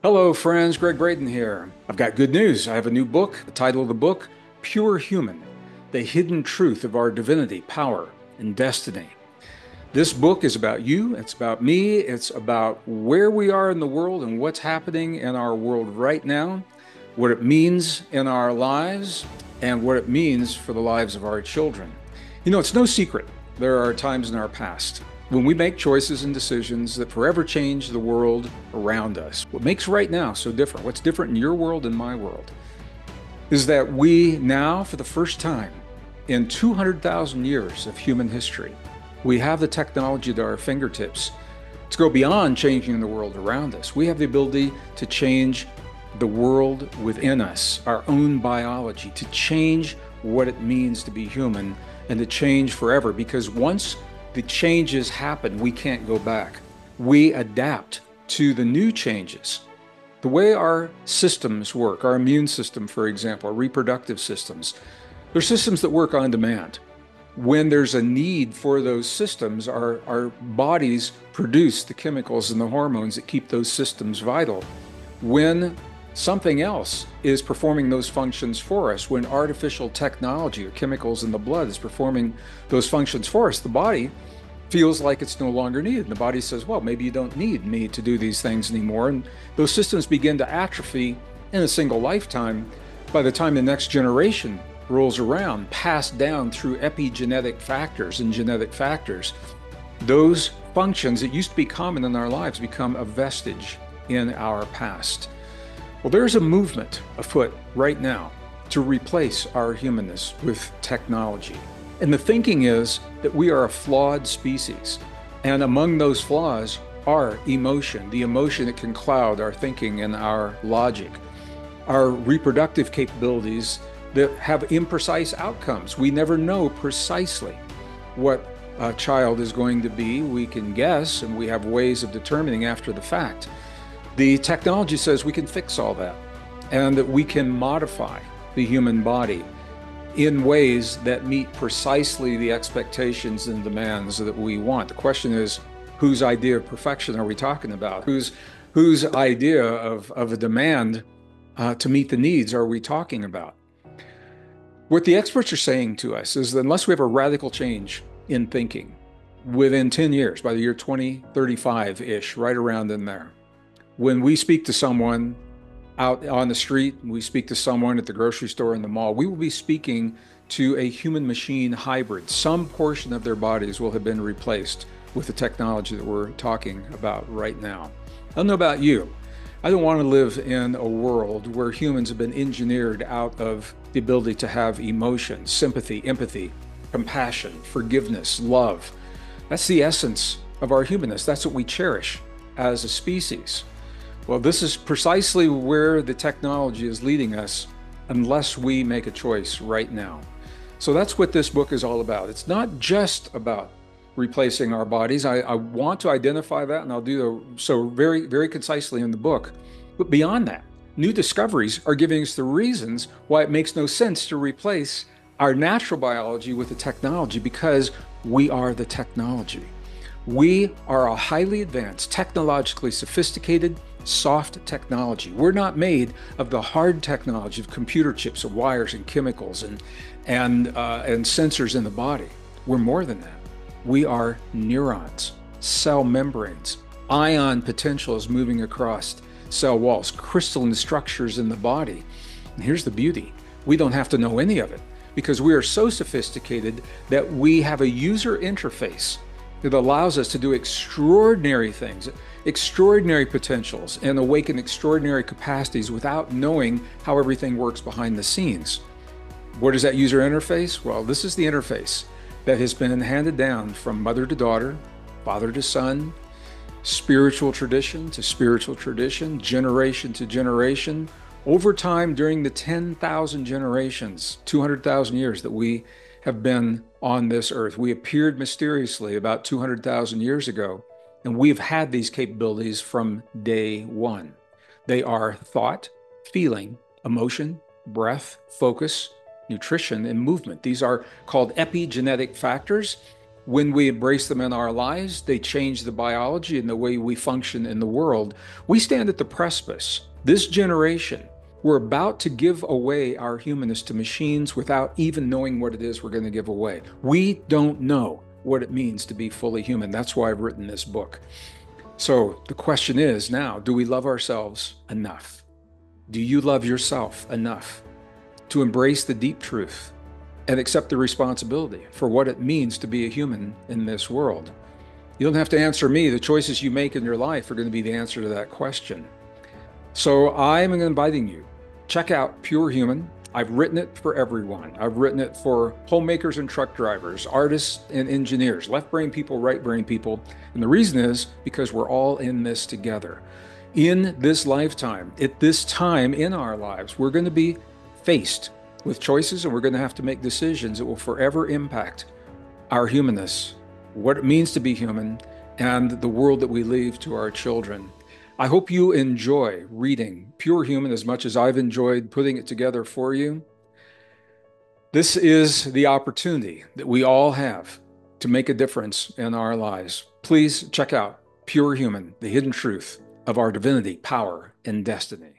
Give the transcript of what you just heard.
Hello, friends. Greg Braden here. I've got good news. I have a new book. The title of the book, Pure Human, The Hidden Truth of Our Divinity, Power, and Destiny. This book is about you. It's about me. It's about where we are in the world and what's happening in our world right now, what it means in our lives, and what it means for the lives of our children. You know, it's no secret. There are times in our past when we make choices and decisions that forever change the world around us. What makes right now so different, what's different in your world and my world, is that we now, for the first time in 200,000 years of human history, we have the technology at our fingertips to go beyond changing the world around us. We have the ability to change the world within us, our own biology, to change what it means to be human and to change forever. Because once the changes happen, we can't go back. We adapt to the new changes. The way our systems work, our immune system, for example, our reproductive systems, they're systems that work on demand. When there's a need for those systems, our bodies produce the chemicals and the hormones that keep those systems vital. When something else is performing those functions for us, when artificial technology or chemicals in the blood is performing those functions for us, the body feels like it's no longer needed. And the body says, well, maybe you don't need me to do these things anymore. And those systems begin to atrophy in a single lifetime. By the time the next generation rolls around, passed down through epigenetic factors and genetic factors, those functions that used to be common in our lives become a vestige in our past. Well, there's a movement afoot right now to replace our humanness with technology. And the thinking is that we are a flawed species. And among those flaws are emotion, the emotion that can cloud our thinking and our logic, our reproductive capabilities that have imprecise outcomes. We never know precisely what a child is going to be. We can guess, and we have ways of determining after the fact. The technology says we can fix all that and that we can modify the human body in ways that meet precisely the expectations and demands that we want. The question is, whose idea of perfection are we talking about? Whose idea of a demand to meet the needs are we talking about? What the experts are saying to us is that unless we have a radical change in thinking within 10 years, by the year 2035-ish, right around in there, when we speak to someone out on the street, we speak to someone at the grocery store, in the mall, we will be speaking to a human-machine hybrid. Some portion of their bodies will have been replaced with the technology that we're talking about right now. I don't know about you. I don't want to live in a world where humans have been engineered out of the ability to have emotion, sympathy, empathy, compassion, forgiveness, love. That's the essence of our humanness. That's what we cherish as a species. Well, this is precisely where the technology is leading us unless we make a choice right now. So that's what this book is all about. It's not just about replacing our bodies. I want to identify that, and I'll do so very, very concisely in the book. But beyond that, new discoveries are giving us the reasons why it makes no sense to replace our natural biology with the technology, because we are the technology. We are a highly advanced, technologically sophisticated, soft technology. We're not made of the hard technology of computer chips and wires and chemicals and sensors in the body. We're more than that. We are neurons, cell membranes, ion potentials moving across cell walls, crystalline structures in the body. And here's the beauty. We don't have to know any of it because we are so sophisticated that we have a user interface that allows us to do extraordinary things, extraordinary potentials, and awaken extraordinary capacities without knowing how everything works behind the scenes. What is that user interface? Well, this is the interface that has been handed down from mother to daughter, father to son, spiritual tradition to spiritual tradition, generation to generation, over time during the 10,000 generations, 200,000 years that we have been on this earth. We appeared mysteriously about 200,000 years ago, and we've had these capabilities from day one. They are thought, feeling, emotion, breath, focus, nutrition, and movement. These are called epigenetic factors. When we embrace them in our lives, they change the biology and the way we function in the world. We stand at the precipice. This generation, we're about to give away our humanness to machines without even knowing what it is we're going to give away. We don't know what it means to be fully human. That's why I've written this book. So the question is now, do we love ourselves enough? Do you love yourself enough to embrace the deep truth and accept the responsibility for what it means to be a human in this world? You don't have to answer me. The choices you make in your life are going to be the answer to that question. So I'm inviting you, check out Pure Human. I've written it for everyone. I've written it for homemakers and truck drivers, artists and engineers, left brain people, right brain people. And the reason is because we're all in this together. In this lifetime, at this time in our lives, we're going to be faced with choices, and we're going to have to make decisions that will forever impact our humanness, what it means to be human, and the world that we leave to our children. I hope you enjoy reading Pure Human as much as I've enjoyed putting it together for you. This is the opportunity that we all have to make a difference in our lives. Please check out Pure Human, the hidden truth of our divinity, power, and destiny.